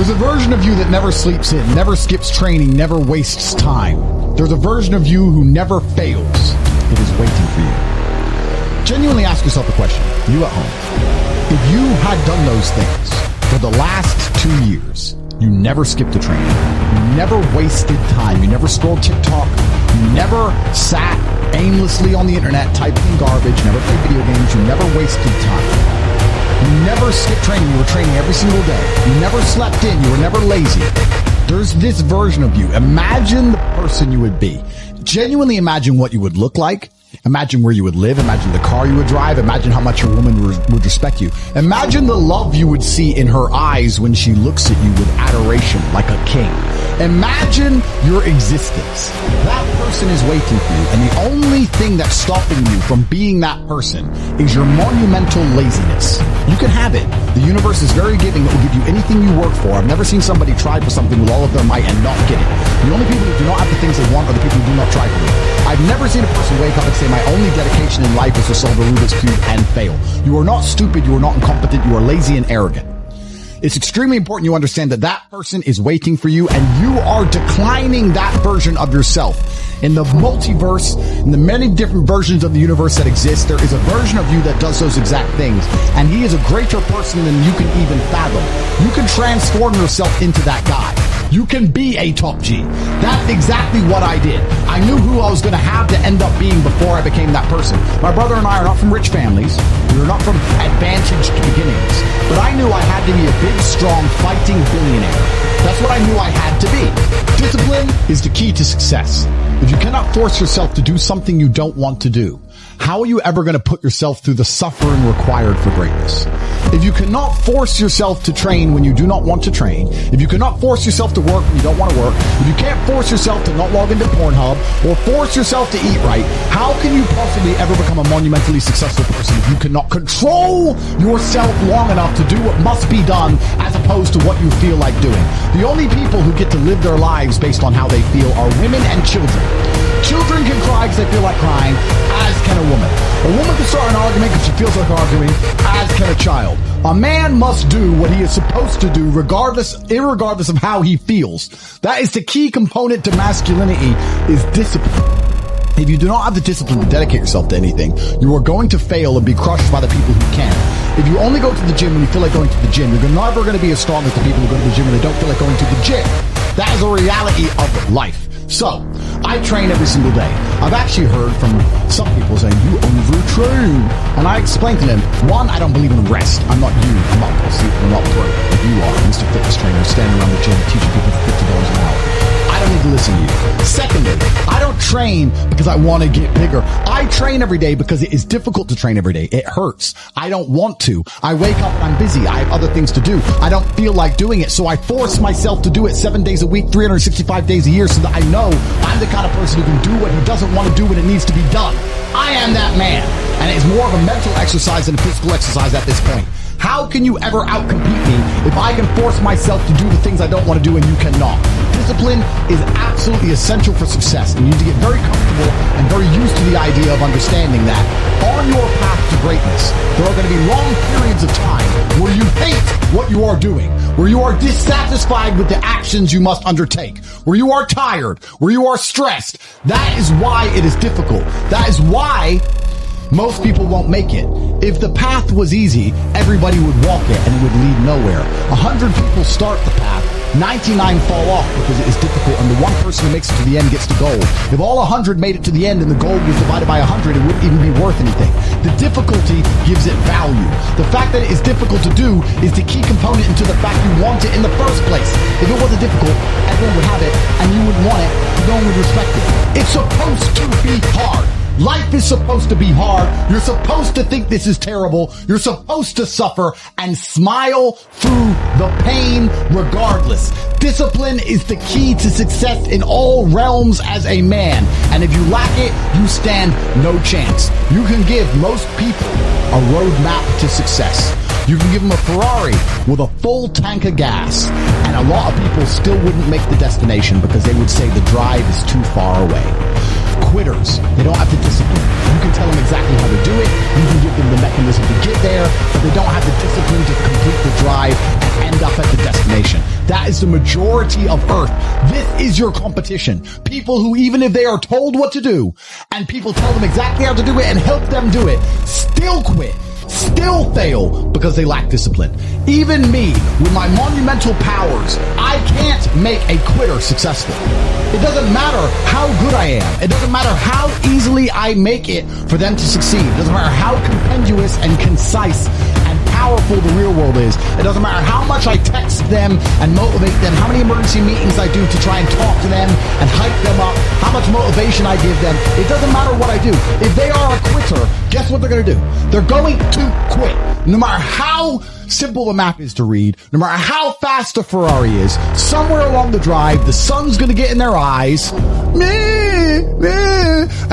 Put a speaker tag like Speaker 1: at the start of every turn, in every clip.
Speaker 1: There's a version of you that never sleeps in, never skips training, never wastes time. There's a version of you who never fails. It is waiting for you. Genuinely ask yourself a question, you at home. If you had done those things for the last 2 years, you never skipped a training, you never wasted time, you never scrolled TikTok, you never sat aimlessly on the internet typing garbage, never played video games, you never wasted time. You never skipped training, you were training every single day. You never slept in, you were never lazy. There's this version of you. Imagine the person you would be. Genuinely imagine what you would look like. Imagine where you would live. Imagine the car you would drive. Imagine how much your woman would respect you. Imagine the love you would see in her eyes when she looks at you with adoration like a king. Imagine your existence. That person is waiting for you, and the only thing that's stopping you from being that person is your monumental laziness. You can have it. The universe is very giving. It will give you anything you work for. I've never seen somebody try for something with all of their might and not get it. The only people who do not have the things they want are the people who do not try for it. I've never seen a person wake up and say, my only dedication in life is to solve a Rubik's Cube and fail. You are not stupid. You are not incompetent. You are lazy and arrogant. It's extremely important you understand that that person is waiting for you, and you are declining that version of yourself. In the multiverse, in the many different versions of the universe that exist, there is a version of you that does those exact things, and he is a greater person than you can even fathom. You can transform yourself into that guy. You can be a top G. That's exactly what I did. I knew who I was going to have to end up being before I became that person. My brother and I are not from rich families. We were not from advantaged beginnings. But I knew I had to be a big, strong, fighting billionaire. That's what I knew I had to be. Discipline is the key to success. If you cannot force yourself to do something you don't want to do, how are you ever going to put yourself through the suffering required for greatness? If you cannot force yourself to train when you do not want to train, if you cannot force yourself to work when you don't want to work, if you can't force yourself to not log into Pornhub or force yourself to eat right, how can you possibly ever become a monumentally successful person if you cannot control yourself long enough to do what must be done as opposed to what you feel like doing? The only people who get to live their lives based on how they feel are women and children. Children can cry because they feel like crying, as can a woman. A woman can start an argument because she feels like arguing, as can a child. A man must do what he is supposed to do irregardless of how he feels. That is the key component to masculinity, is discipline. If you do not have the discipline to dedicate yourself to anything, you are going to fail and be crushed by the people who can. If you only go to the gym when you feel like going to the gym, you're never going to be as strong as the people who go to the gym when they don't feel like going to the gym. That is a reality of life. So, I train every single day. I've actually heard from some people saying, you overtrain. And I explained to them, one, I don't believe in rest. I'm not you. I'm not pussy. I'm not broke. Like you are, Mr. Fitness Trainer, standing around the gym teaching people for $50 an hour. I don't need to listen to you. Secondly, I don't train because I want to get bigger. I train every day because it is difficult to train every day. It hurts. I don't want to. I wake up and I'm busy. I have other things to do. I don't feel like doing it. So I force myself to do it 7 days a week, 365 days a year, so that I know I'm the kind of person who can do what he doesn't want to do when it needs to be done. I am that man. And it's more of a mental exercise than a physical exercise at this point. How can you ever outcompete me if I can force myself to do the things I don't want to do and you cannot? Discipline is absolutely essential for success, and you need to get very comfortable and very used to the idea of understanding that on your path to greatness, there are going to be long periods of time where you hate what you are doing, where you are dissatisfied with the actions you must undertake, where you are tired, where you are stressed. That is why it is difficult. That is why most people won't make it. If the path was easy, everybody would walk it and it would lead nowhere. 100 people start the path, 99 fall off because it is difficult, and the one person who makes it to the end gets the gold. If all 100 made it to the end and the gold was divided by 100, it wouldn't even be worth anything. The difficulty gives it value. The fact that it is difficult to do is the key component into the fact you want it in the first place. If it wasn't difficult, everyone would have it and you would want it, no one would respect it. It's supposed to be hard. Life is supposed to be hard. You're supposed to think this is terrible. You're supposed to suffer and smile through the pain regardless. Discipline is the key to success in all realms as a man. And if you lack it, you stand no chance. You can give most people a roadmap to success. You can give them a Ferrari with a full tank of gas, and a lot of people still wouldn't make the destination because they would say the drive is too far away. Quitters, they don't have the discipline. You can tell them exactly how to do it. You can give them the mechanism to get there, but they don't have the discipline to complete the drive and end up at the destination. That That is the majority of Earth. This is your competition. People who, even if they are told what to do, and people tell them exactly how to do it and help them do it, still quit. Still fail because they lack discipline. Even me, with my monumental powers, I can't make a quitter successful. It doesn't matter how good I am. It doesn't matter how easily I make it for them to succeed. It doesn't matter how compendious and concise and powerful the real world is. It doesn't matter how much I text them and motivate them, how many emergency meetings I do to try and talk to them and hype them up, how much motivation I give them. It doesn't matter what I do. If they are a quitter, guess what they're going to do? They're going to quit. No matter how simple the map is to read, no matter how fast the Ferrari is, somewhere along the drive, the sun's going to get in their eyes, and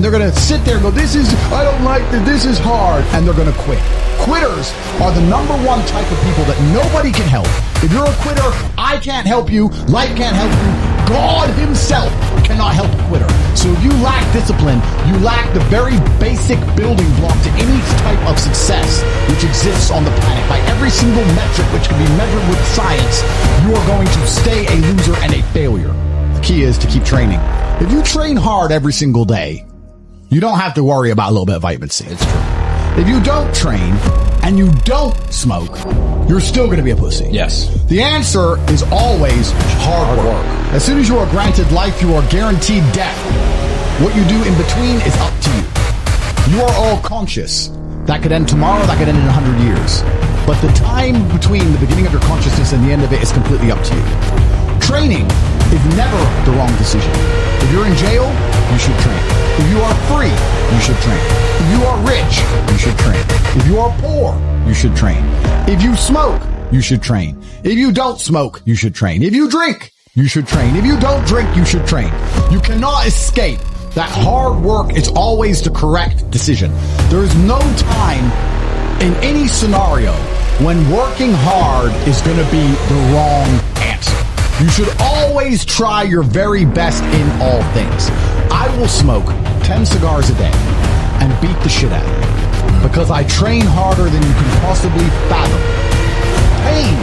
Speaker 1: they're going to sit there and go, I don't like this, this is hard, and they're going to quit. Quitters are the number one type of people that nobody can help. If you're a quitter, I can't help you, life can't help you, God himself cannot help a quitter. So if you lack discipline, you lack the very basic building block to any type of success which exists on the planet. By every single metric which can be measured with science, you are going to stay a loser and a failure. The key is to keep training. If you train hard every single day, you don't have to worry about a little bit of vitamin C. It's true. If you don't train and you don't smoke, you're still going to be a pussy.
Speaker 2: Yes.
Speaker 1: The answer is always hard work. As soon as you are granted life, you are guaranteed death. What you do in between is up to you. You are all conscious. That could end tomorrow, that could end in 100 years. But the time between the beginning of your consciousness and the end of it is completely up to you. Training is never the wrong decision. If you're in jail, you should train. If you are free, you should train. If you are rich, you should train. If you are poor, you should train. If you smoke, you should train. If you don't smoke, you should train. If you drink, you should train. If you don't drink, you should train. You cannot escape that hard work is always the correct decision. There is no time in any scenario when working hard is going to be the wrong answer. You should always try your very best in all things. I will smoke 10 cigars a day and beat the shit out of you because I train harder than you can possibly fathom. Pain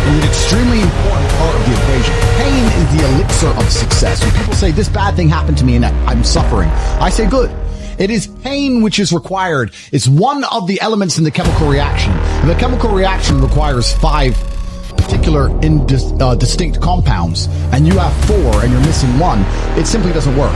Speaker 1: is an extremely important part of the equation. Pain is the elixir of success. When people say this bad thing happened to me and I'm suffering, I say good. It is pain which is required. It's one of the elements in the chemical reaction. And the chemical reaction requires 5 particular distinct compounds, and you have 4 and you're missing 1. It simply doesn't work.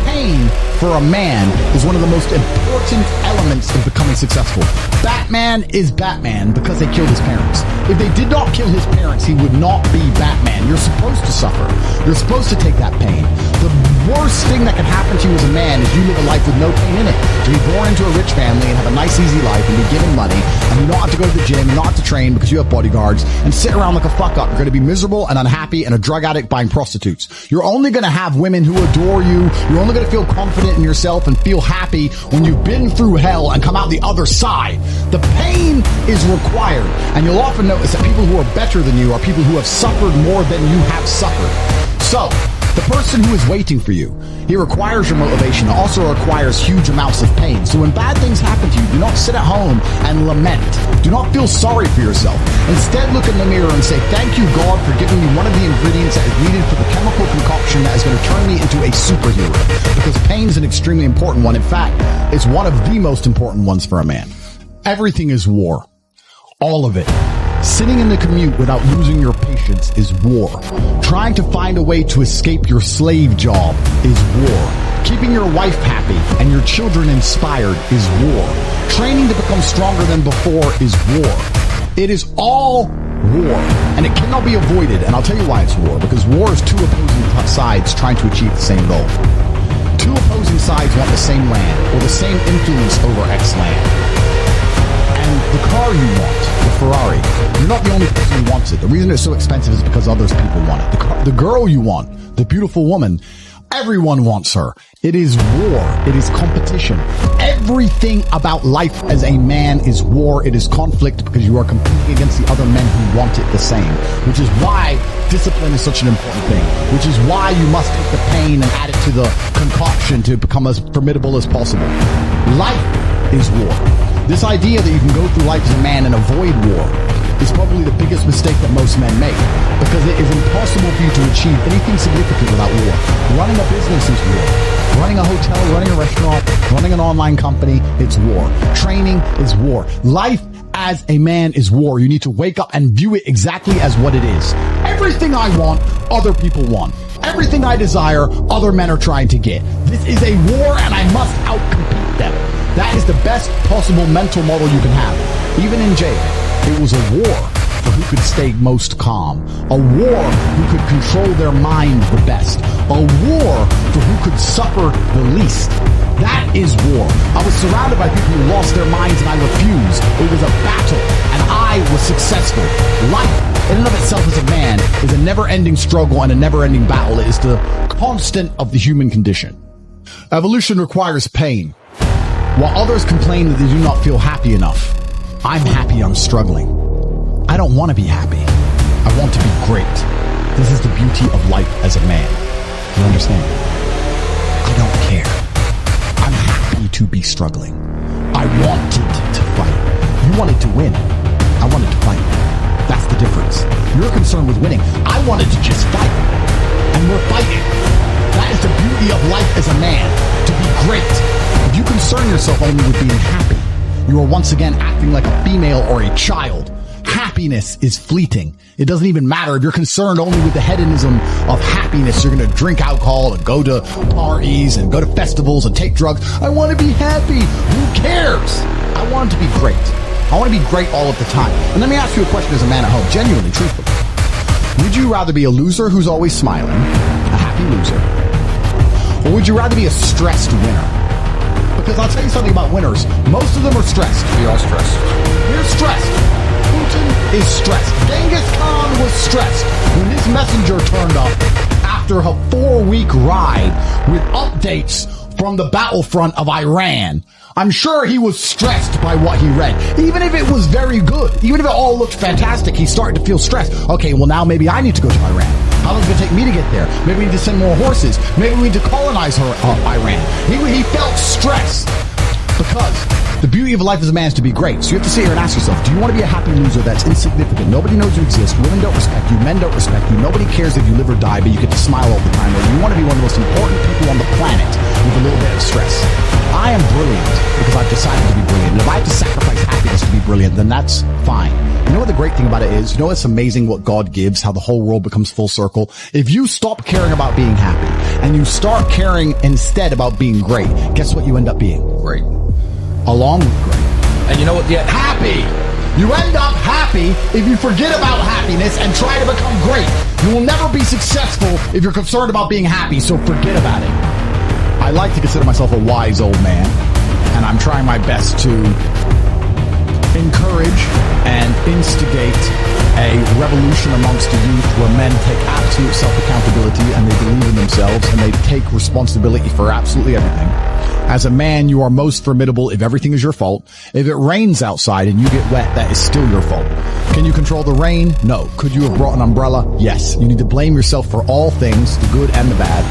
Speaker 1: Pain for a man is one of the most important elements of becoming successful. Batman is Batman because they killed his parents. If they did not kill his parents, he would not be Batman. You're supposed to suffer. You're supposed to take that pain. The worst thing that can happen to you as a man is you live a life with no pain in it. To be born into a rich family and have a nice easy life and be given money, and you don't have to go to the gym, you don't have to train because you have bodyguards, and sit around like a fuck up. You're going to be miserable and unhappy and a drug addict buying prostitutes. You're only going to have women who adore you. You're only going to feel confident in yourself and feel happy when you've been through hell and come out the other side. The pain is required, and you'll often notice that people who are better than you are people who have suffered more than you have suffered. So, the person who is waiting for you, he requires your motivation. It also requires huge amounts of pain. So when bad things happen to you, do not sit at home and lament. Do not feel sorry for yourself. Instead, look in the mirror and say, thank you, God, for giving me one of the ingredients that is needed for the chemical concoction that is going to turn me into a superhero. Because pain is an extremely important one. In fact, it's one of the most important ones for a man. Everything is war. All of it. Sitting in the commute without losing your patience is war. Trying to find a way to escape your slave job is war. Keeping your wife happy and your children inspired is war. Training to become stronger than before is war. It is all war, and it cannot be avoided, and I'll tell you why it's war. Because war is 2 opposing sides trying to achieve the same goal. 2 opposing sides want the same land, or the same influence over X land. And the car you want, the Ferrari, you're not the only person who wants it. The reason it's so expensive is because others people want it. The girl you want, the beautiful woman, everyone wants her. It is war. It is competition. Everything about life as a man is war. It is conflict because you are competing against the other men who want it the same. Which is why discipline is such an important thing. Which is why you must take the pain and add it to the concoction to become as formidable as possible. Life is war. This idea that you can go through life as a man and avoid war is probably the biggest mistake that most men make, because it is impossible for you to achieve anything significant without war. Running a business is war. Running a hotel, running a restaurant, running an online company, it's war. Training is war. Life as a man is war. You need to wake up and view it exactly as what it is. Everything I want, other people want. Everything I desire, other men are trying to get. This is a war and I must outcompete them. That is the best possible mental model you can have. Even in jail, it was a war for who could stay most calm. A war who could control their mind the best. A war for who could suffer the least. That is war. I was surrounded by people who lost their minds and I refused. It was a battle and I was successful. Life in and of itself as a man is a never-ending struggle and a never-ending battle. It is the constant of the human condition. Evolution requires pain. While others complain that they do not feel happy enough, I'm happy I'm struggling. I don't want to be happy. I want to be great. This is the beauty of life as a man. You understand? I don't care. I'm happy to be struggling. I wanted to fight. You wanted to win. I wanted to fight. That's the difference. You're concerned with winning. I wanted to just fight. And we're fighting. That is the beauty of life as a man. To be great. If you concern yourself only with being happy, you are once again acting like a female or a child. Happiness is fleeting. It doesn't even matter if you're concerned only with the hedonism of happiness. You're going to drink alcohol and go to parties and go to festivals and take drugs. I want to be happy. Who cares? I want to be great. I want to be great all of the time. And let me ask you a question as a man at home, genuinely, truthfully. Would you rather be a loser who's always smiling, a happy loser, or would you rather be a stressed winner? Because I'll tell you something about winners. Most of them are stressed.
Speaker 2: We are stressed.
Speaker 1: We're stressed. Putin is stressed. Genghis Khan was stressed when his messenger turned up after a 4-week ride with updates from the battlefront of Iran. I'm sure he was stressed by what he read. Even if it was very good, even if it all looked fantastic, he started to feel stressed. Okay, well now maybe I need to go to Iran. How long is it going to take me to get there? Maybe we need to send more horses. Maybe we need to colonize Iran. He felt stress because the beauty of life as a man is to be great. So you have to sit here and ask yourself, do you want to be a happy loser that's insignificant? Nobody knows you exist. Women don't respect you. Men don't respect you. Nobody cares if you live or die, but you get to smile all the time. Or do you want to be one of the most important people on the planet with a little bit of stress? I am brilliant because I've decided to be brilliant. And if I have to sacrifice happiness to be brilliant, then that's fine. You know what the great thing about it is? You know it's amazing what God gives, how the whole world becomes full circle? If you stop caring about being happy and you start caring instead about being great, guess what you end up being?
Speaker 2: Great.
Speaker 1: Along with great.
Speaker 2: And you know what? Yeah.
Speaker 1: Happy. You end up happy if you forget about happiness and try to become great. You will never be successful if you're concerned about being happy, so forget about it. I like to consider myself a wise old man, and I'm trying my best to encourage and instigate a revolution amongst the youth where men take absolute self-accountability and they believe in themselves and they take responsibility for absolutely everything. As a man, you are most formidable if everything is your fault. If it rains outside and you get wet, that is still your fault. Can you control the rain? No. Could you have brought an umbrella? Yes. You need to blame yourself for all things, the good and the bad.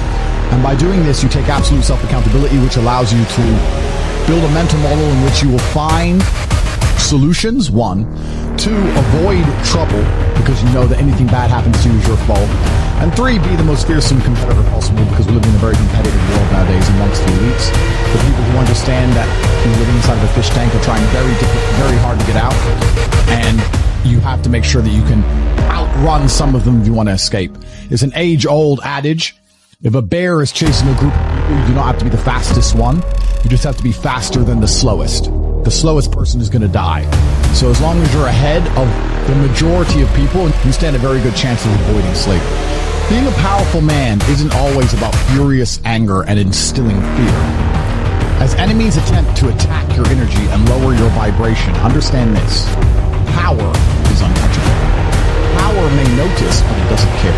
Speaker 1: And by doing this, you take absolute self-accountability, which allows you to build a mental model in which you will find solutions, 1. 2, avoid trouble, because you know that anything bad happens to you is your fault. And 3, be the most fearsome competitor possible, because we're living in a very competitive world nowadays amongst the elites. The people who understand that you're living inside of a fish tank are trying very hard to get out. And you have to make sure that you can outrun some of them if you want to escape. It's an age-old adage. If a bear is chasing a group of people, you do not have to be the fastest one. You just have to be faster than the slowest. The slowest person is going to die. So as long as you're ahead of the majority of people, you stand a very good chance of avoiding slavery. Being a powerful man isn't always about furious anger and instilling fear. As enemies attempt to attack your energy and lower your vibration, understand this. Power is untouchable. Power may notice, but it doesn't care.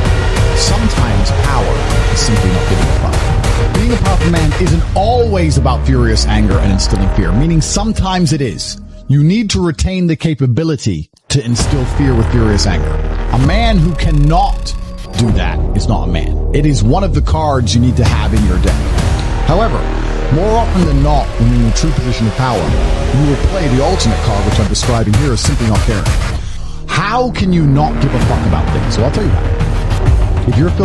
Speaker 1: Sometimes power is simply not giving a fuck. Being a powerful man isn't always about furious anger and instilling fear, meaning sometimes it is. You need to retain the capability to instill fear with furious anger. A man who cannot do that is not a man. It is one of the cards you need to have in your deck. However, more often than not, when you're in a true position of power, you will play the alternate card, which I'm describing here, as simply not caring. How can you not give a fuck about things? So I'll tell you how. If you're a filthy